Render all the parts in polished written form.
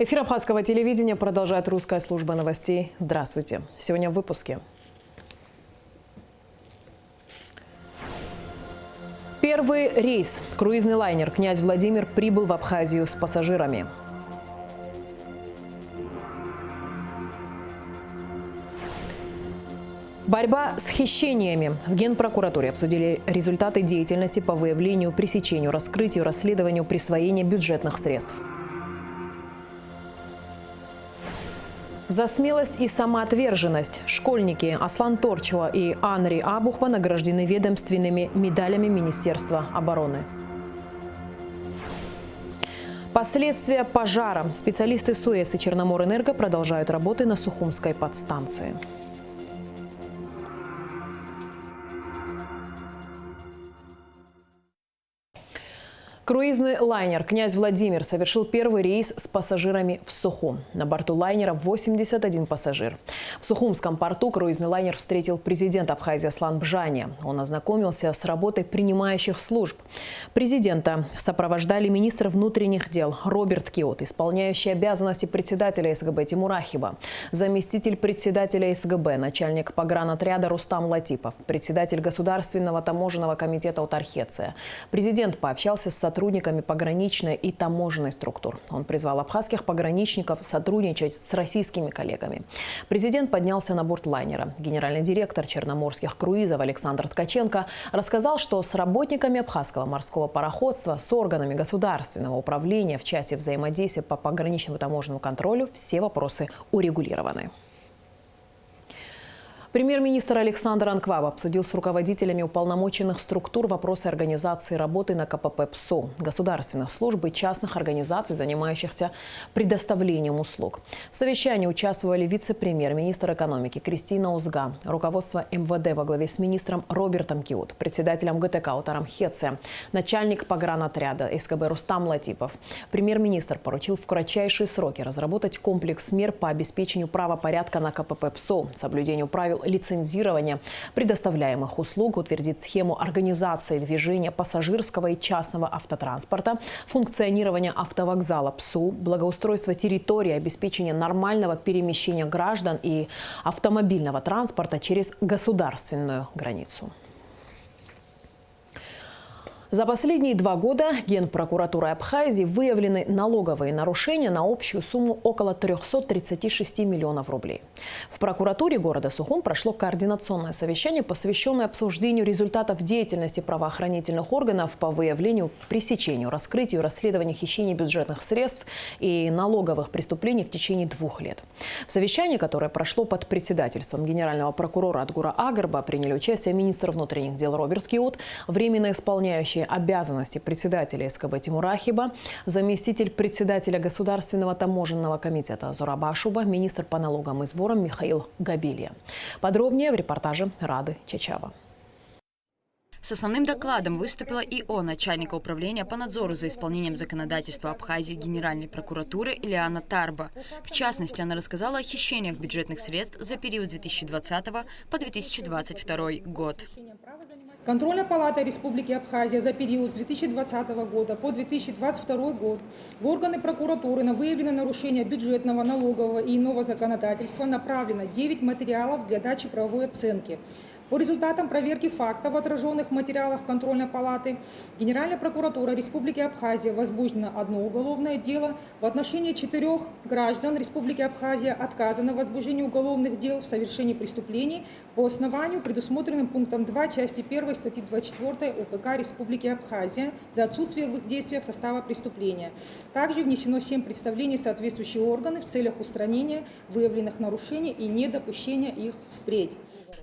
Эфир Абхазского телевидения продолжает русская служба новостей. Здравствуйте. Сегодня в выпуске. Первый рейс. Круизный лайнер «Князь Владимир» прибыл в Абхазию с пассажирами. Борьба с хищениями. В Генпрокуратуре обсудили результаты деятельности по выявлению, пресечению, раскрытию, расследованию присвоения бюджетных средств. За смелость и самоотверженность школьники Аслан Торчева и Анри Абухба награждены ведомственными медалями Министерства обороны. Последствия пожара. Специалисты СУЭС и Черноморэнерго продолжают работы на Сухумской подстанции. Круизный лайнер «Князь Владимир» совершил первый рейс с пассажирами в Сухум. На борту лайнера 81 пассажир. В Сухумском порту круизный лайнер встретил президент Абхазии Аслан Бжани. Он ознакомился с работой принимающих служб. Президента сопровождали министр внутренних дел Роберт Киот, исполняющий обязанности председателя СГБ Тимур Ахиба, заместитель председателя СГБ, начальник погранотряда Рустам Латипов, председатель Государственного таможенного комитета Утархеция. Президент пообщался с сотрудниками пограничной и таможенной структур. Он призвал абхазских пограничников сотрудничать с российскими коллегами. Президент поднялся на борт лайнера. Генеральный директор черноморских круизов Александр Ткаченко рассказал, что с работниками абхазского морского пароходства, с органами государственного управления в части взаимодействия по пограничному таможенному контролю все вопросы урегулированы. Премьер-министр Александр Анкваб обсудил с руководителями уполномоченных структур вопросы организации работы на КПП ПСО, государственных служб и частных организаций, занимающихся предоставлением услуг. В совещании участвовали вице-премьер-министр экономики Кристина Узга, руководство МВД во главе с министром Робертом Киот, председателем ГТК Утаром Хеце, начальник погранотряда СКБ Рустам Латипов. Премьер-министр поручил в кратчайшие сроки разработать комплекс мер по обеспечению правопорядка на КПП ПСО, соблюдению правил лицензирования предоставляемых услуг, утвердить схему организации движения пассажирского и частного автотранспорта, функционирование автовокзала ПСУ, благоустройство территории, обеспечение нормального перемещения граждан и автомобильного транспорта через государственную границу. За последние 2 года Генпрокуратурой Абхазии выявлены налоговые нарушения на общую сумму около 336 миллионов рублей. В прокуратуре города Сухум прошло координационное совещание, посвященное обсуждению результатов деятельности правоохранительных органов по выявлению, пресечению, раскрытию, расследованию хищений бюджетных средств и налоговых преступлений в течение 2 лет. В совещании, которое прошло под председательством генерального прокурора Адгура Агарба, приняли участие министр внутренних дел Роберт Киот, временно исполняющий обязанности председателя СКБ Тимур Ахиба, заместитель председателя Государственного таможенного комитета Зураб Ашуба, министр по налогам и сборам Михаил Габилья. Подробнее в репортаже Рады Чачава. С основным докладом выступила ИО начальника управления по надзору за исполнением законодательства Абхазии Генеральной прокуратуры Ильяна Тарба. В частности, она рассказала о хищениях бюджетных средств за период с 2020 по 2022 год. Контрольная палата Республики Абхазия за период с 2020 года по 2022 год в органы прокуратуры на выявленное нарушение бюджетного, налогового и иного законодательства направлено 9 материалов для дачи правовой оценки. По результатам проверки фактов, отраженных в материалах контрольной палаты, Генеральная прокуратура Республики Абхазия возбуждено 1 уголовное дело. В отношении 4 граждан Республики Абхазия отказано в возбуждении уголовных дел в совершении преступлений по основанию, предусмотренным пунктом 2 части 1 статьи 24 УПК Республики Абхазия за отсутствие в их действиях состава преступления. Также внесено 7 представлений в соответствующие органы в целях устранения выявленных нарушений и недопущения их впредь.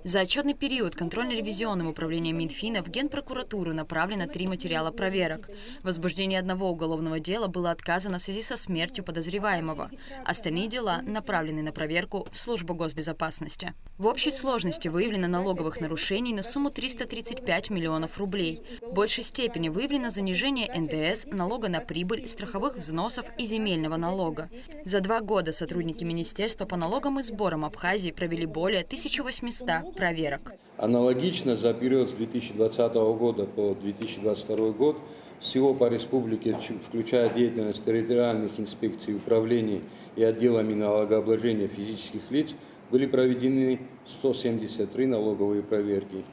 За отчетный период контрольно-ревизионным управлением Минфина в Генпрокуратуру направлено 3 материала проверок. Возбуждение 1 уголовного дела было отказано в связи со смертью подозреваемого. Остальные дела направлены на проверку в службу госбезопасности. В общей сложности выявлено налоговых нарушений на сумму 335 миллионов рублей. В большей степени выявлено занижение НДС, налога на прибыль, страховых взносов и земельного налога. За 2 года сотрудники Министерства по налогам и сборам Абхазии провели более 1800 проверок. Аналогично за период с 2020 года по 2022 год Всего по республике, включая деятельность территориальных инспекций, управлений и отделами налогообложения физических лиц, были проведены 173 налоговые проверки.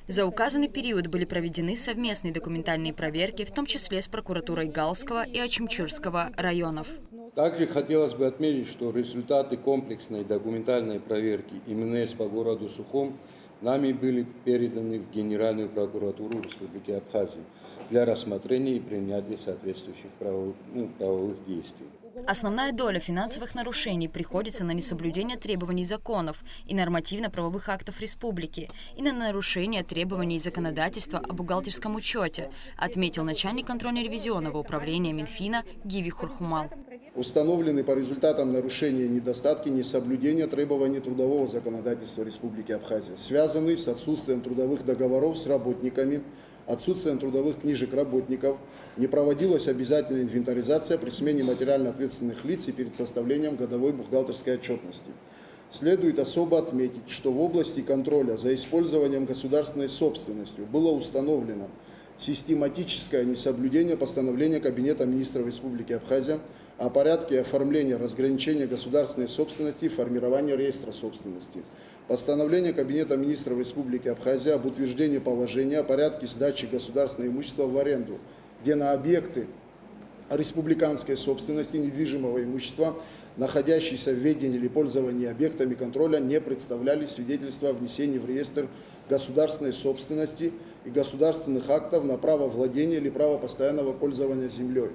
За указанный период были проведены совместные документальные проверки, в том числе с прокуратурой Галского и Очимчирского районов. Также хотелось бы отметить, что результаты комплексной документальной проверки МНС по городу Сухум нами были переданы в Генеральную прокуратуру Республики Абхазия для рассмотрения и принятия соответствующих правовых действий. Основная доля финансовых нарушений приходится на несоблюдение требований законов и нормативно-правовых актов республики и на нарушение требований законодательства о бухгалтерском учете, отметил начальник контрольно-ревизионного управления Минфина Гиви Хурхумал. Установлены по результатам нарушения недостатки несоблюдения требований трудового законодательства Республики Абхазия, связанные с отсутствием трудовых договоров с работниками, отсутствием трудовых книжек работников, не проводилась обязательная инвентаризация при смене материально ответственных лиц и перед составлением годовой бухгалтерской отчетности. Следует особо отметить, что в области контроля за использованием государственной собственностью было установлено систематическое несоблюдение постановления Кабинета министров Республики Абхазия о порядке оформления разграничения государственной собственности и формирования реестра собственности. Постановление Кабинета министров Республики Абхазия об утверждении положения о порядке сдачи государственного имущества в аренду, где на объекты республиканской собственности недвижимого имущества, находящиеся в ведении или пользовании объектами контроля, не представляли свидетельства о внесении в реестр государственной собственности и государственных актов на право владения или право постоянного пользования землей.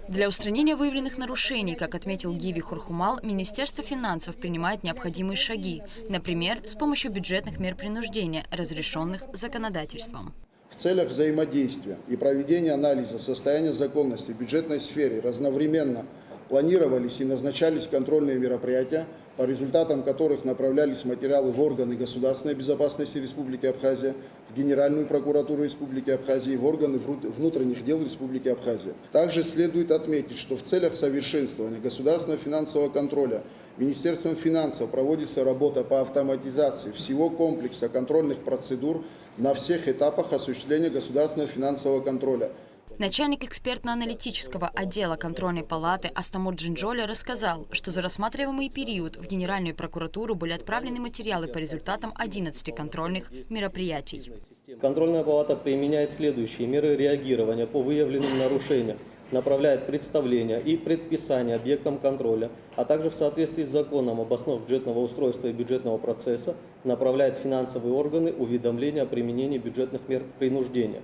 Для устранения выявленных нарушений, как отметил Гиви Хурхумал, Министерство финансов принимает необходимые шаги, например, с помощью бюджетных мер принуждения, разрешенных законодательством. В целях взаимодействия и проведения анализа состояния законности в бюджетной сфере разновременно планировались и назначались контрольные мероприятия, по результатам которых направлялись материалы в органы государственной безопасности Республики Абхазия, в Генеральную прокуратуру Республики Абхазия и в органы внутренних дел Республики Абхазия. Также следует отметить, что в целях совершенствования государственного финансового контроля Министерством финансов проводится работа по автоматизации всего комплекса контрольных процедур на всех этапах осуществления государственного финансового контроля. Начальник экспертно-аналитического отдела контрольной палаты Астамур Джинджоли рассказал, что за рассматриваемый период в Генеральную прокуратуру были отправлены материалы по результатам 11 контрольных мероприятий. Контрольная палата применяет следующие меры реагирования по выявленным нарушениям, направляет представления и предписания объектам контроля, а также в соответствии с законом об основах бюджетного устройства и бюджетного процесса направляет в финансовые органы уведомления о применении бюджетных мер принуждения.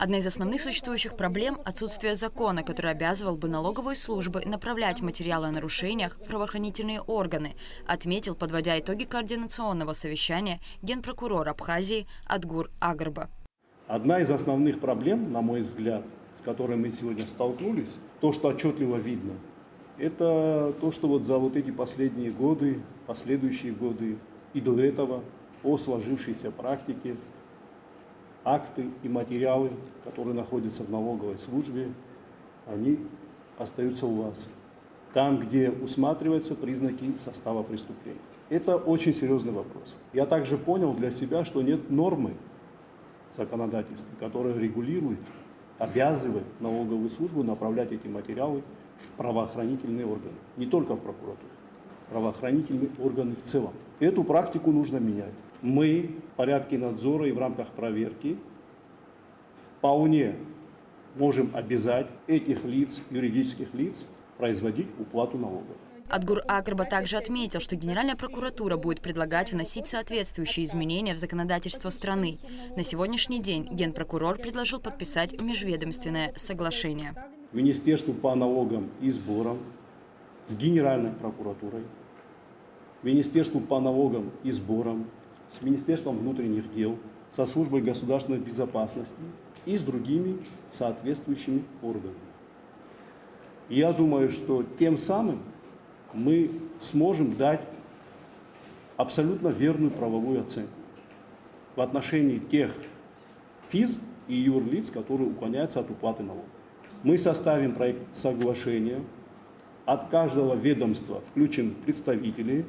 Одна из основных существующих проблем – отсутствие закона, который обязывал бы налоговые службы направлять материалы о нарушениях в правоохранительные органы, отметил, подводя итоги координационного совещания, генпрокурор Абхазии Адгур Агрба. Одна из основных проблем, на мой взгляд, с которой мы сегодня столкнулись, то, что отчетливо видно, это то, что вот за вот эти последние годы, последующие годы и до этого по сложившейся практике акты и материалы, которые находятся в налоговой службе, они остаются у вас. Там, где усматриваются признаки состава преступления. Это очень серьезный вопрос. Я также понял для себя, что нет нормы законодательства, которая регулирует, обязывает налоговую службу направлять эти материалы в правоохранительные органы. Не только в прокуратуру, правоохранительные органы в целом. Эту практику нужно менять. Мы в порядке надзора и в рамках проверки вполне можем обязать этих лиц, юридических лиц, производить уплату налогов. Адгур Агрба также отметил, что Генеральная прокуратура будет предлагать вносить соответствующие изменения в законодательство страны. На сегодняшний день генпрокурор предложил подписать межведомственное соглашение. Министерству по налогам и сборам с Генеральной прокуратурой, Министерству по налогам и сборам с Министерством внутренних дел, со службой государственной безопасности и с другими соответствующими органами. Я думаю, что тем самым мы сможем дать абсолютно верную правовую оценку в отношении тех физ и юрлиц, которые уклоняются от уплаты налогов. Мы составим проект соглашения, от каждого ведомства включим представителей,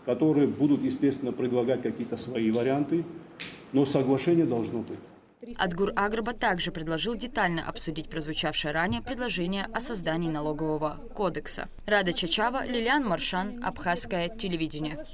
которые будут, естественно, предлагать какие-то свои варианты, но соглашение должно быть. Адгур Аграба также предложил детально обсудить прозвучавшее ранее предложение о создании налогового кодекса. Рада Чачава, Лилиан Маршан, Абхазское телевидение.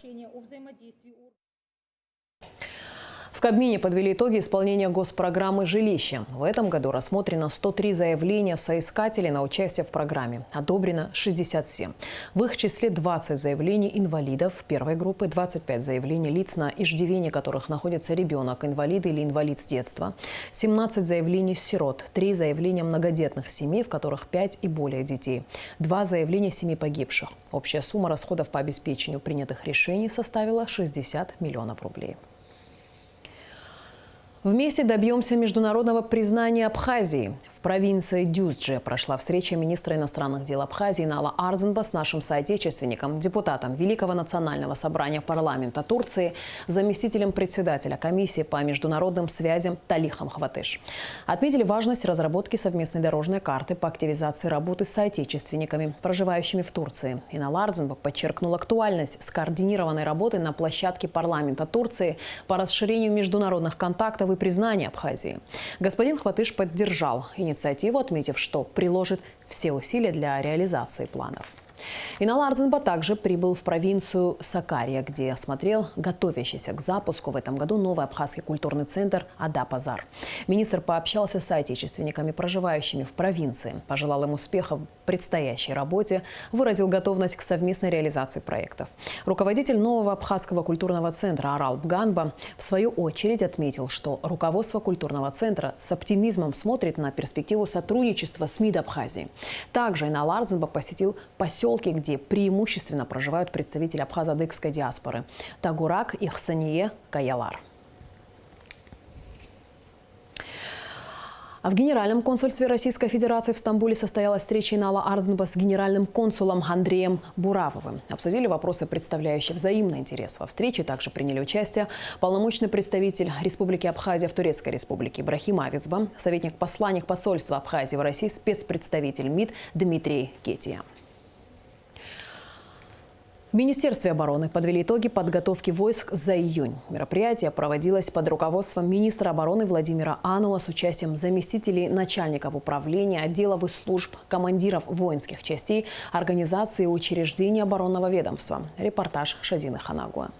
В Кабмине подвели итоги исполнения госпрограммы «Жилище». В этом году рассмотрено 103 заявления соискателей на участие в программе. Одобрено 67. В их числе 20 заявлений инвалидов первой группы, 25 заявлений лиц, на иждивении которых находится ребенок, инвалид или инвалид с детства, 17 заявлений сирот, 3 заявления многодетных семей, в которых 5 и более детей, 2 заявления семей погибших. Общая сумма расходов по обеспечению принятых решений составила 60 миллионов рублей. Вместе добьемся международного признания Абхазии. В провинции Дюздже прошла встреча министра иностранных дел Абхазии Инала Ардзинба с нашим соотечественником, депутатом Великого национального собрания парламента Турции, заместителем председателя комиссии по международным связям Талихом Хватыш. Отметили важность разработки совместной дорожной карты по активизации работы с соотечественниками, проживающими в Турции. Инал Ардзинба подчеркнул актуальность скоординированной работы на площадке парламента Турции по расширению международных контактов и признания Абхазии. Господин Хватыш поддержал инициативу, отметив, что приложит все усилия для реализации планов. Инал Ардзинба также прибыл в провинцию Сакария, где осмотрел готовящийся к запуску в этом году новый абхазский культурный центр «Ада-Пазар». Министр пообщался с соотечественниками, проживающими в провинции, пожелал им успехов в предстоящей работе, выразил готовность к совместной реализации проектов. Руководитель нового абхазского культурного центра Арал Бганба в свою очередь отметил, что руководство культурного центра с оптимизмом смотрит на перспективу сотрудничества с МИД Абхазии. Также Инал Ардзинба посетил поселки, где преимущественно проживают представители абхазо-адыгской диаспоры – Тагурак, Ихсание, Каялар. А в Генеральном консульстве Российской Федерации в Стамбуле состоялась встреча Инала Ардзинба с генеральным консулом Андреем Буравовым. Обсудили вопросы, представляющие взаимный интерес. Во встрече также приняли участие полномочный представитель Республики Абхазия в Турецкой Республике Ибрахим Авицба, советник-посланник посольства Абхазии в России, спецпредставитель МИД Дмитрий Кетия. В Министерстве обороны подвели итоги подготовки войск за июнь. Мероприятие проводилось под руководством министра обороны Владимира Ануа с участием заместителей начальников управления, отделов и служб, командиров воинских частей, организаций и учреждений оборонного ведомства. Репортаж Шазины Ханагуа.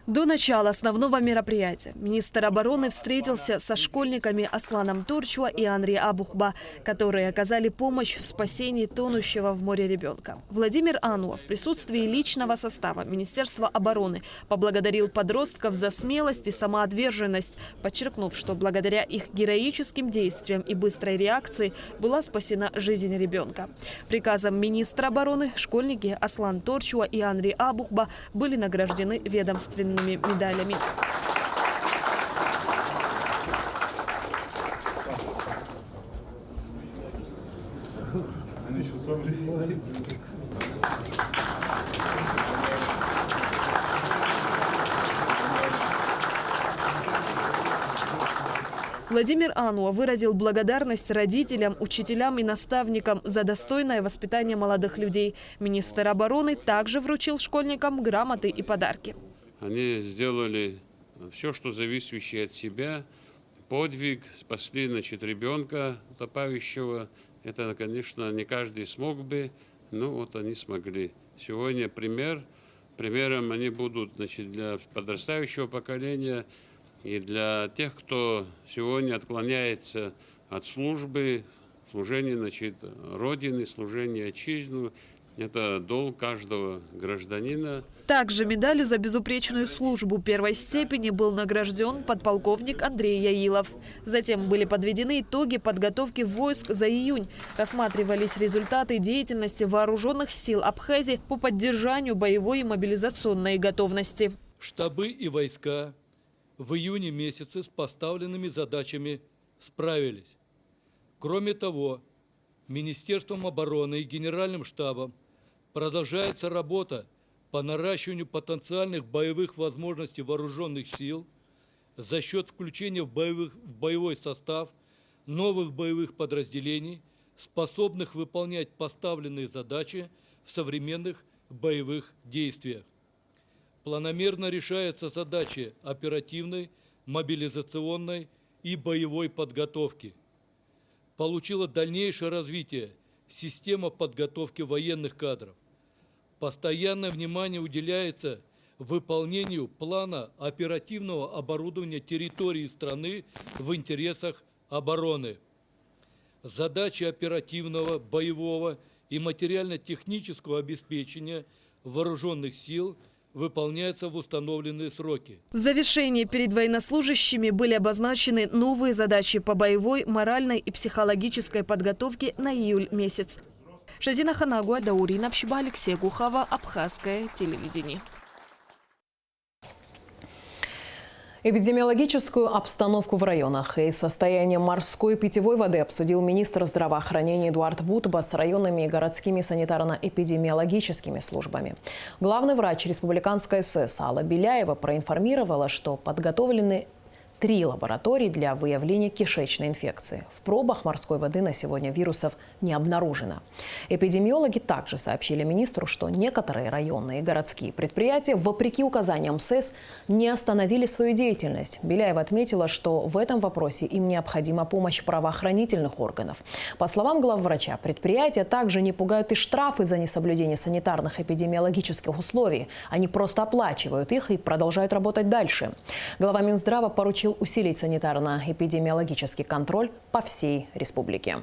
До начала основного мероприятия министр обороны встретился со школьниками Асланом Торчуа и Анри Абухба, которые оказали помощь в спасении тонущего в море ребенка. Владимир Ануа в присутствии личного состава Министерства обороны поблагодарил подростков за смелость и самоотверженность, подчеркнув, что благодаря их героическим действиям и быстрой реакции была спасена жизнь ребенка. Приказом министра обороны школьники Аслан Торчуа и Анри Абухба были награждены ведомственными медалями. Владимир Ануа выразил благодарность родителям, учителям и наставникам за достойное воспитание молодых людей. Министр обороны также вручил школьникам грамоты и подарки. Они сделали все, что зависящее от себя, подвиг, спасли, ребенка утопающего. Это, конечно, не каждый смог бы, но вот они смогли. Сегодня примером они будут, для подрастающего поколения и для тех, кто сегодня отклоняется от службы, служения, Родины, служения Отчизну. Это долг каждого гражданина. Также медалью за безупречную службу первой степени был награжден подполковник Андрей Яилов. Затем были подведены итоги подготовки войск за июнь. Рассматривались результаты деятельности вооруженных сил Абхазии по поддержанию боевой и мобилизационной готовности. Штабы и войска в июне месяце с поставленными задачами справились. Кроме того, Министерством обороны и Генеральным штабом продолжается работа по наращиванию потенциальных боевых возможностей вооруженных сил за счет включения в боевой состав новых боевых подразделений, способных выполнять поставленные задачи в современных боевых действиях. Планомерно решаются задачи оперативной, мобилизационной и боевой подготовки. Получила дальнейшее развитие система подготовки военных кадров. Постоянное внимание уделяется выполнению плана оперативного оборудования территории страны в интересах обороны. Задачи оперативного, боевого и материально-технического обеспечения вооруженных сил выполняются в установленные сроки. В завершении перед военнослужащими были обозначены новые задачи по боевой, моральной и психологической подготовке на июль месяц. Шазина Ханагуа, Даурин Общеба, Алексей Гухава, Абхазское телевидение. Эпидемиологическую обстановку в районах и состояние морской питьевой воды обсудил министр здравоохранения Эдуард Бутба с районными и городскими санитарно-эпидемиологическими службами. Главный врач Республиканской СС Алла Беляева проинформировала, что подготовлены 3 лаборатории для выявления кишечной инфекции. В пробах морской воды на сегодня вирусов не обнаружено. Эпидемиологи также сообщили министру, что некоторые районные и городские предприятия, вопреки указаниям СЭС, не остановили свою деятельность. Беляева отметила, что в этом вопросе им необходима помощь правоохранительных органов. По словам главврача, предприятия также не пугают и штрафы за несоблюдение санитарных эпидемиологических условий. Они просто оплачивают их и продолжают работать дальше. Глава Минздрава поручил усилить санитарно-эпидемиологический контроль по всей республике.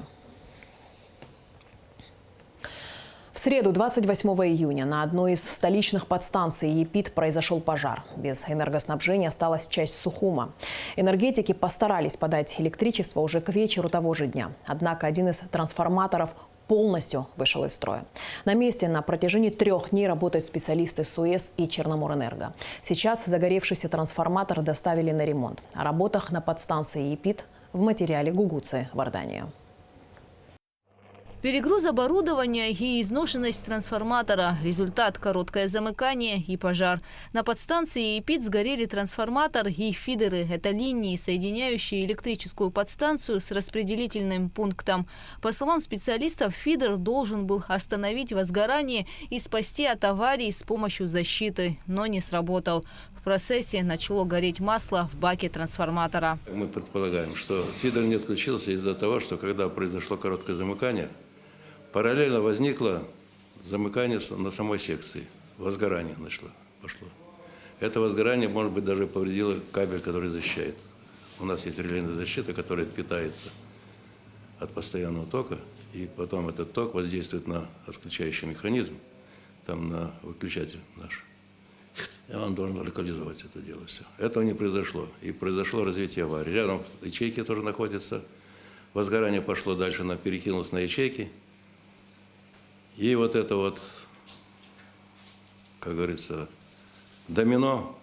В среду, 28 июня, на одной из столичных подстанций ЕПИТ произошел пожар. Без энергоснабжения осталась часть Сухума. Энергетики постарались подать электричество уже к вечеру того же дня. Однако один из трансформаторов полностью вышел из строя. На месте на протяжении 3 дней работают специалисты СУЭС и Черноморэнерго. Сейчас загоревшийся трансформатор доставили на ремонт. О работах на подстанции ЕПИТ в материале Гугуцы в Иордании. Перегруз оборудования и изношенность трансформатора – результат короткое замыкание и пожар. На подстанции ЕПИТ сгорели трансформатор и фидеры – это линии, соединяющие электрическую подстанцию с распределительным пунктом. По словам специалистов, фидер должен был остановить возгорание и спасти от аварии с помощью защиты, но не сработал. В процессе начало гореть масло в баке трансформатора. Мы предполагаем, что фидер не отключился из-за того, что когда произошло короткое замыкание, параллельно возникло замыкание на самой секции. Возгорание пошло. Это возгорание, может быть, даже повредило кабель, который защищает. У нас есть релейная защита, которая питается от постоянного тока, и потом этот ток воздействует на отключающий механизм, там на выключатель наш. И он должен локализовать это дело все. Этого не произошло. И произошло развитие аварии. Рядом ячейки тоже находятся. Возгорание пошло дальше, перекинулось на ячейки. И вот это вот, как говорится, домино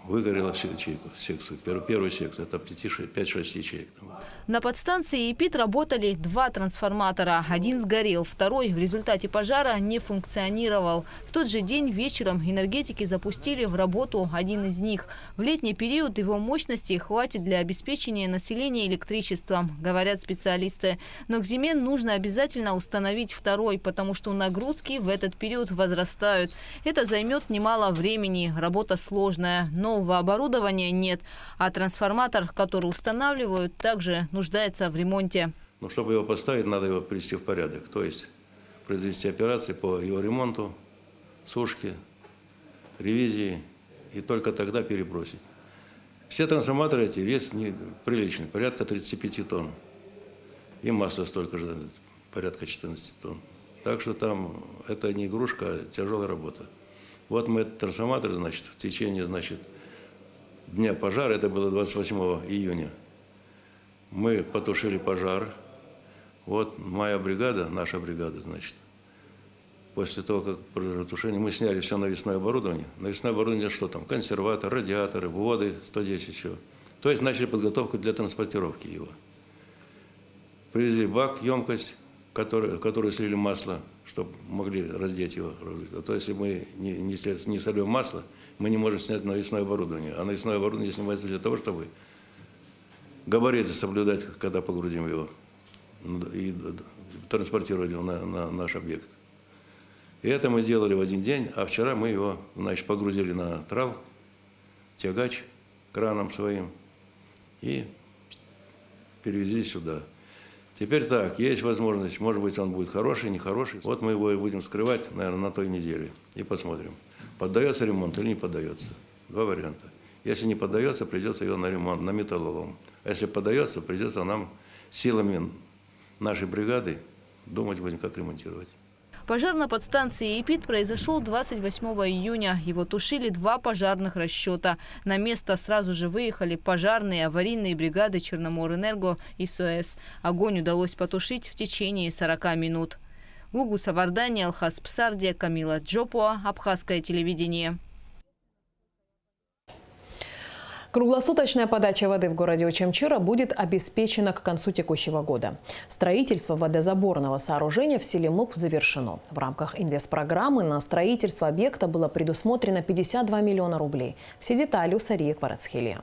выгорело всю ячейку, секцию, первую секцию. Это 5-6 ячеек. На подстанции ЕПИТ работали 2 трансформатора. Один сгорел, второй в результате пожара не функционировал. В тот же день вечером энергетики запустили в работу один из них. В летний период его мощности хватит для обеспечения населения электричеством, говорят специалисты. Но к зиме нужно обязательно установить второй, потому что нагрузки в этот период возрастают. Это займет немало времени, работа сложная. Нового оборудования нет, а трансформатор, который устанавливают, также нуждается в ремонте. Но чтобы его поставить, надо его привести в порядок. То есть произвести операции по его ремонту, сушке, ревизии, и только тогда перебросить. Все трансформаторы эти вес приличный, порядка 35 тонн. И масса столько же, порядка 14 тонн. Так что там это не игрушка, а тяжелая работа. Вот мы этот трансформатор, значит, в течение, дня пожара, это было 28 июня, мы потушили пожар. Вот моя бригада, наша бригада, значит, после того, как пожаротушение, мы сняли все навесное оборудование. Навесное оборудование что там? Консерватор, радиаторы, воды, 110 все. То есть начали подготовку для транспортировки его. Привезли бак, емкость, в которую слили масло, чтобы могли раздеть его. То есть, если мы не сольем масло, мы не можем снять навесное оборудование. А навесное оборудование снимается для того, чтобы габариты соблюдать, когда погрузим его и транспортировать его на наш объект. И это мы делали в один день, а вчера мы его, погрузили на трал, тягач краном своим и перевезли сюда. Теперь так, есть возможность, может быть, он будет хороший, нехороший. Вот мы его и будем скрывать, наверное, на той неделе и посмотрим, поддается ремонт или не поддается. Два варианта. Если не поддается, придется ее на ремонт, на металлолом. А если поддается, придется нам силами нашей бригады думать будем, как ремонтировать. Пожар на подстанции «Ипит» произошел 28 июня. Его тушили 2 пожарных расчета. На место сразу же выехали пожарные, аварийные бригады Черноморэнерго и СОС. Огонь удалось потушить в течение 40 минут. Гугу Савардани, Алхас Псарди, Камила Джопуа, Абхазское телевидение. Круглосуточная подача воды в городе Очамчира будет обеспечена к концу текущего года. Строительство водозаборного сооружения в селе Мук завершено. В рамках инвестпрограммы на строительство объекта было предусмотрено 52 миллиона рублей. Все детали у Сарии Кварацхелия.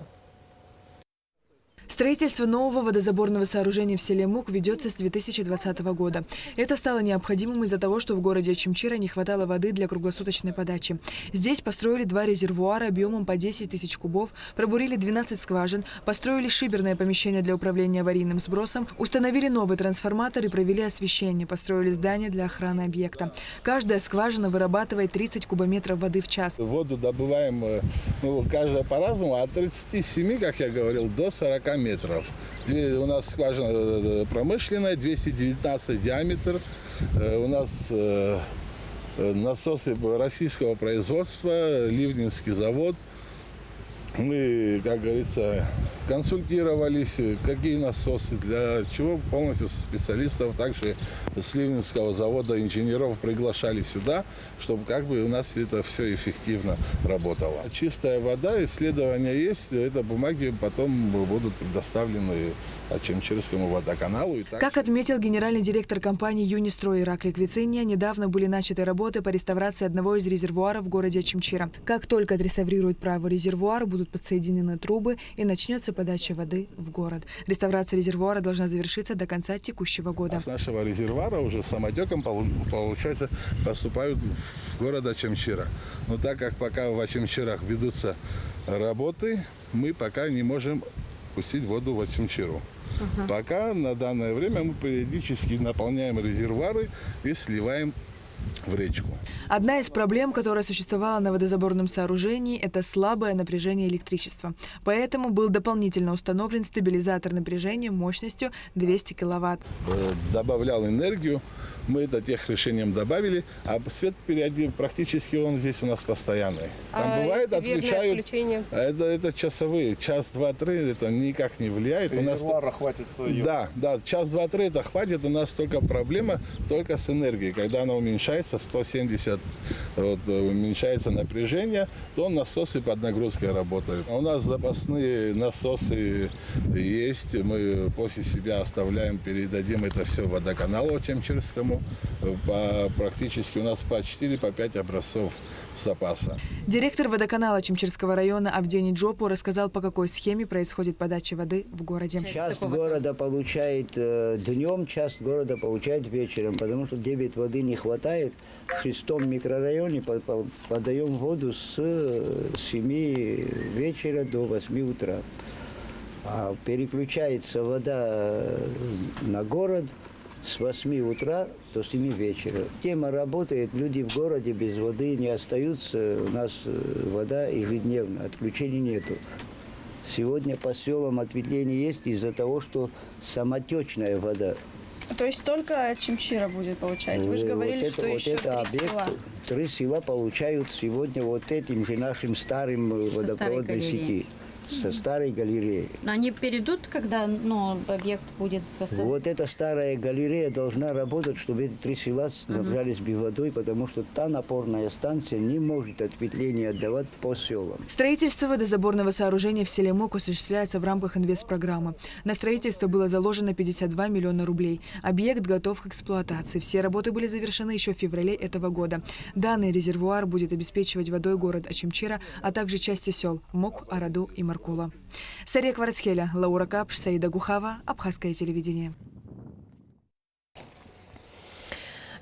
Строительство нового водозаборного сооружения в селе Мук ведется с 2020 года. Это стало необходимым из-за того, что в городе Очамчира не хватало воды для круглосуточной подачи. Здесь построили 2 резервуара объемом по 10 тысяч кубов, пробурили 12 скважин, построили шиберное помещение для управления аварийным сбросом, установили новый трансформатор и провели освещение, построили здание для охраны объекта. Каждая скважина вырабатывает 30 кубометров воды в час. Воду добываем каждая по-разному, от 37, как я говорил, до 40 метров. У нас скважина промышленная, 219 диаметр. У нас насосы российского производства, Ливнинский завод. Мы, как говорится, консультировались, какие насосы, для чего полностью специалистов, также с Ливнинского завода инженеров приглашали сюда, чтобы как бы у нас это все эффективно работало. Чистая вода, исследования есть, это бумаги потом будут предоставлены Очамчирскому водоканалу. Как отметил генеральный директор компании «Юнистрой» Ираклий Квициния, недавно были начаты работы по реставрации одного из резервуаров в городе Очамчира. Как только отреставрируют правый резервуар, будут подсоединены трубы и начнется подача воды в город. Реставрация резервуара должна завершиться до конца текущего года. С нашего резервуара уже самотеком, получается, поступают в город Очамчира. Но так как пока в Очамчирах ведутся работы, мы пока не можем пустить воду в Очамчиру. Пока на данное время мы периодически наполняем резервуары и сливаем в речку. Одна из проблем, которая существовала на водозаборном сооружении, это слабое напряжение электричества. Поэтому был дополнительно установлен стабилизатор напряжения мощностью 200 киловатт. Добавлял энергию, мы это техрешением добавили, а свет практически он здесь у нас постоянный. Там бывает, отключают, это часовые, час, два, три, это никак не влияет. Резервуара хватит своего. Да, час, два, три это хватит, у нас только проблема только с энергией. Когда она уменьшается, 170 уменьшается напряжение, то насосы под нагрузкой работают. А у нас запасные насосы есть, мы после себя оставляем, передадим это все водоканалу Очамчирскому. Практически у нас по 4-5 образцов запаса. Директор водоканала Очамчирского района Авдений Джопу рассказал, по какой схеме происходит подача воды в городе. Часть города получает днем, часть города получает вечером, потому что дебит воды не хватает. В 6-м микрорайоне подаем воду с 7 вечера до 8 утра. А переключается вода на город с 8 утра до 7 вечера. Тема работает, люди в городе без воды не остаются, у нас вода ежедневно, отключений нету. Сегодня по селам ответвление есть из-за того, что самотечная вода. То есть только Очамчира будет получать? Вы же говорили, вот это, что еще 3 села. 3 села получают сегодня вот этим же нашим старым водопроводной сети. Со старой галереей. Они перейдут, когда объект будет поставлен? Вот эта старая галерея должна работать, чтобы эти 3 села снабжались водой, потому что та напорная станция не может ответвление отдавать по селам. Строительство водозаборного сооружения в селе Мук осуществляется в рамках инвестпрограммы. На строительство было заложено 52 миллиона рублей. Объект готов к эксплуатации. Все работы были завершены еще в феврале этого года. Данный резервуар будет обеспечивать водой город Очамчира, а также части сел Мук, Араду и Маркула. Сария Кварацхеля, Лаура Капш, Саида Гухава, Абхазское телевидение.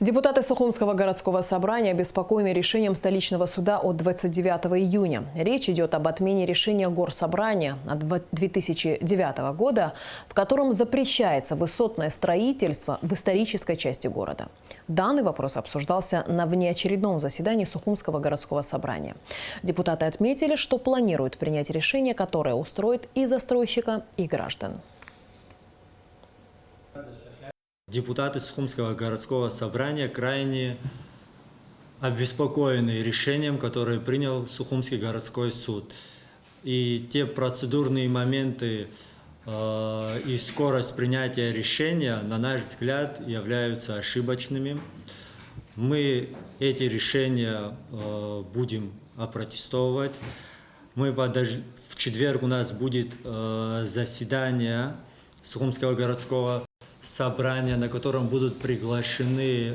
Депутаты Сухумского городского собрания обеспокоены решением столичного суда от 29 июня. Речь идет об отмене решения Горсобрания от 2009 года, в котором запрещается высотное строительство в исторической части города. Данный вопрос обсуждался на внеочередном заседании Сухумского городского собрания. Депутаты отметили, что планируют принять решение, которое устроит и застройщика, и граждан. Депутаты Сухумского городского собрания крайне обеспокоены решением, которое принял Сухумский городской суд. И те процедурные моменты и скорость принятия решения, на наш взгляд, являются ошибочными. Мы эти решения будем опротестовывать. В четверг у нас будет заседание Сухумского городского собрания, на котором будут приглашены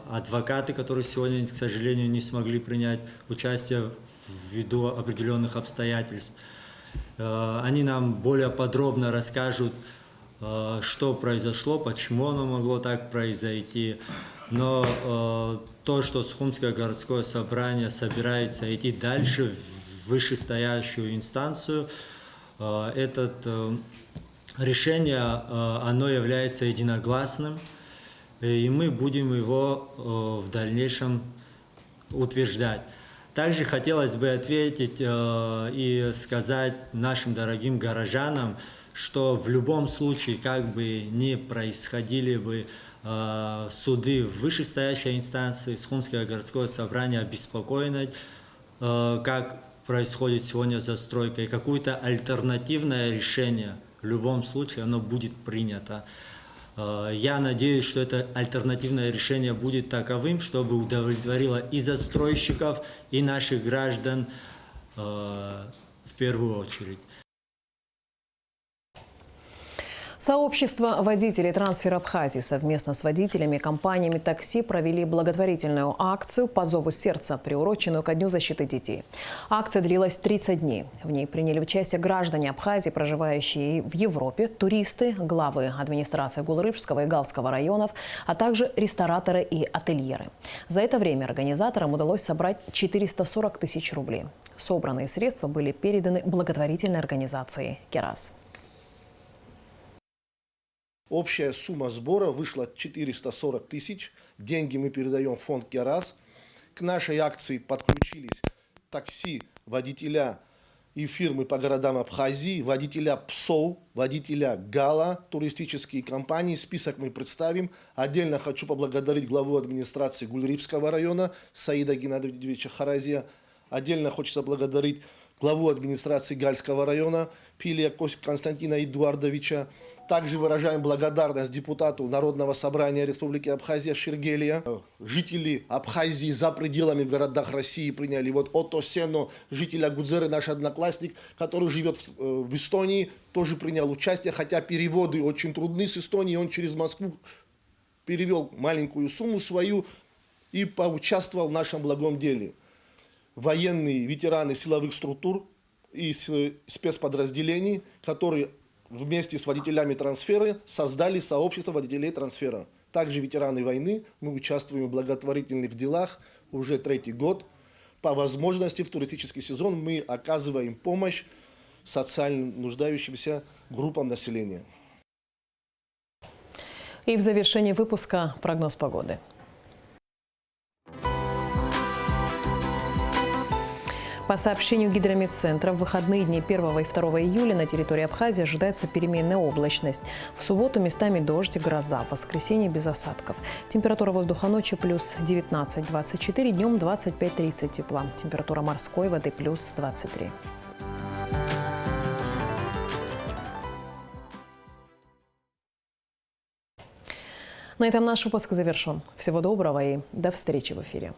адвокаты, которые сегодня, к сожалению, не смогли принять участие ввиду определенных обстоятельств. Они нам более подробно расскажут, что произошло, почему оно могло так произойти. Но то, что Сухумское городское собрание собирается идти дальше в вышестоящую инстанцию, решение, оно является единогласным, и мы будем его в дальнейшем утверждать. Также хотелось бы ответить и сказать нашим дорогим горожанам, что в любом случае, как бы ни происходили бы суды в вышестоящей инстанции, Сухумское городское собрание обеспокоено, как происходит сегодня застройка, и какое-то альтернативное решение в любом случае оно будет принято. Я надеюсь, что это альтернативное решение будет таковым, чтобы удовлетворило и застройщиков, и наших граждан в первую очередь. Сообщество водителей «Трансфер Абхазии» совместно с водителями и компаниями такси провели благотворительную акцию «По зову сердца», приуроченную ко Дню защиты детей. Акция длилась 30 дней. В ней приняли участие граждане Абхазии, проживающие в Европе, туристы, главы администрации Гулрыжского и Галского районов, а также рестораторы и ательеры. За это время организаторам удалось собрать 440 тысяч рублей. Собранные средства были переданы благотворительной организации «Керас». Общая сумма сбора вышла 440 тысяч. Деньги мы передаем в фонд «Керас». К нашей акции подключились такси, водителя и фирмы по городам Абхазии, водителя ПСО, водителя ГАЛа, туристические компании. Список мы представим. Отдельно хочу поблагодарить главу администрации Гулрипского района Саида Геннадьевича Харазия. Отдельно хочется благодарить главу администрации Гальского района Пилия Константина Эдуардовича. Также выражаем благодарность депутату Народного собрания Республики Абхазия Шергелия. Жители Абхазии за пределами в городах России приняли. Вот Отто Сено, житель Агудзеры, наш одноклассник, который живет в Эстонии, тоже принял участие, хотя переводы очень трудны с Эстонии. Он через Москву перевел маленькую сумму свою и поучаствовал в нашем благом деле. Военные ветераны силовых структур и спецподразделений, которые вместе с водителями трансфера создали сообщество водителей трансфера. Также ветераны войны, мы участвуем в благотворительных делах уже 3-й год. По возможности в туристический сезон мы оказываем помощь социально нуждающимся группам населения. И в завершении выпуска прогноз погоды. По сообщению Гидрометцентра, в выходные дни 1 и 2 июля на территории Абхазии ожидается переменная облачность. В субботу местами дождь и гроза, в воскресенье без осадков. Температура воздуха ночью плюс 19-24, днем 25-30 тепла. Температура морской воды плюс 23. На этом наш выпуск завершен. Всего доброго и до встречи в эфире.